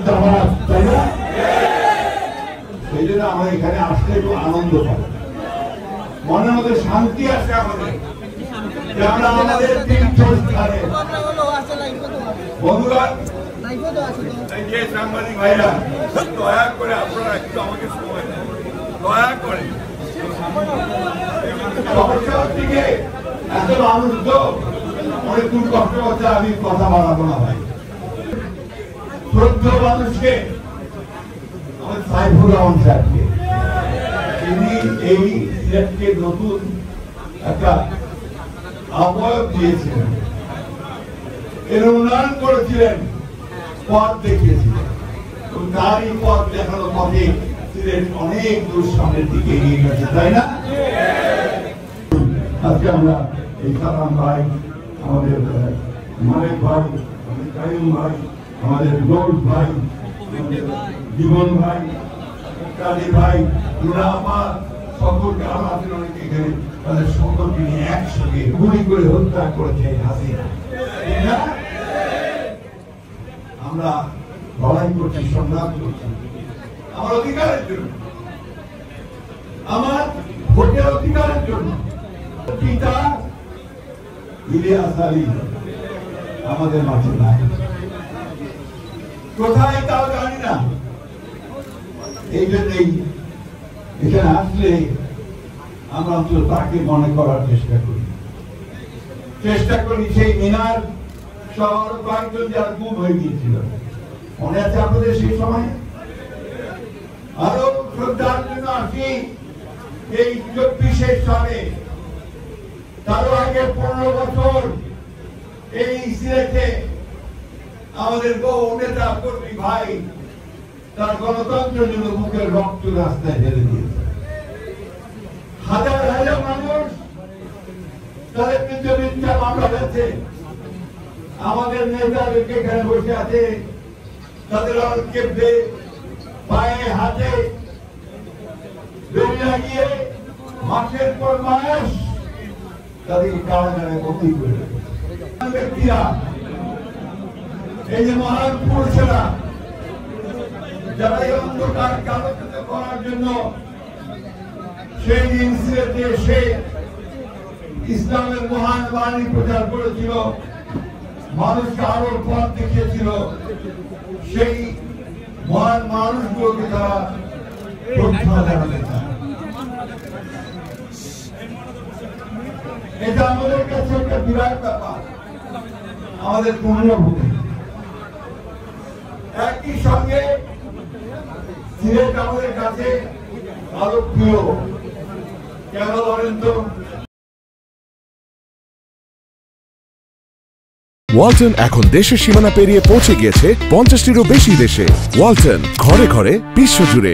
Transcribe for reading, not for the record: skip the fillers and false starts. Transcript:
জামাত, তাই না? সেই জন্য আমরা এখানে আসলে একটু আনন্দ পাই, মনের মধ্যে শান্তি আসে আমাদের। আমরা আমাদের তীর্থস্থানে বন্ধুরা, এই যে সাংবাদিক ভাইরা, দয়া করে আপনারা একটু আমাকে সময় দেন, দয়া করে। সমস্যা হচ্ছে কি, এত মানুষ তো অনেক দূর কষ্ট করছে, আমি কথা বাড়াবো না ভাই। শ্রদ্ধেয় মানুষকে আমাদের সাইফুর রহমান সাহেবকে, তিনি এই সিলেটকে নতুন একটা আহ্বায়ক দিয়েছিলেন, এর উন্নয়ন করেছিলেন, পথ দেখিয়েছিলেন। তারই পথ দেখানো পথে সিলেট অনেক দূর সামনের দিকে এগিয়ে গেছে, তাই না? আজকে আমরা এই সালাম ভাই, আমাদের মালিক ভাই, আমাদের কাইম ভাই, আমাদের গৌর ভাই, আমাদের জীবন ভাই, কালী ভাই, নুরামা, সকলকে আমাদের অনেক এখানে তাদের সকলকে নিয়ে একসঙ্গে গুলি করে হত্যা করেছে হাসিনা। আমরা লড়াই করছি, সংগ্রাম করছি আমার অধিকারের জন্য, আমার ভোটের অধিকারের জন্য। পিতা ইলিয়াস আলী আমাদের মাঝে নাই, কোথায় তাও জানি না। এই জন্যই এখানে আসলে আমরা অন্তত তাকে মনে করার চেষ্টা করি। সেই মিনার শহর কয়েকজন যারা গুম হয়ে গিয়েছিল, মনে আছে আপনাদের সেই সময়? আরো শ্রদ্ধার জন্য আসি, এই 24 সালে, তারও আগে 15 বছর এই সিলেটে আমাদের বহু নেতা কর্মী ভাই তার গণতন্ত্রের জন্য মুখের রক্ত রাস্তায় ঢেলে দিয়েছে। হাজার হাজার মানুষ তাদের মিথ্যা মামলা হয়েছে। আমাদের নেতাদেরকে এখানে বসে আছে, তাদের কেঁপে পায়ে হাতে দড়ি লাগিয়ে মাসের পর মাস তাদেরকে কারাগারে বন্দী করে ব্যক্তিরা, এই যে মহান পুরুষেরা যারা এই অন্ধকার কালোকিত করার জন্য সেই দিন সিলেটে এসে ইসলামের মহান বাণী প্রচার করেছিল, মানুষকে আলোর পথ দেখিয়েছিল, সেই মহান মানুষগুলোকে তারা শ্রদ্ধা জানাতে চায়। এটা আমাদের কাছে একটা বিরাট ব্যাপার, আমাদের পুণ্যভূমি। একই সঙ্গে সিলেট আমাদের কাছে আরো প্রিয়, কেন বলেন তো? ওয়ালটন এখন দেশের সীমানা পেরিয়ে পৌঁছে গিয়েছে 50টিরও বেশি দেশে। ওয়ালটন, ঘরে ঘরে, বিশ্বজুড়ে।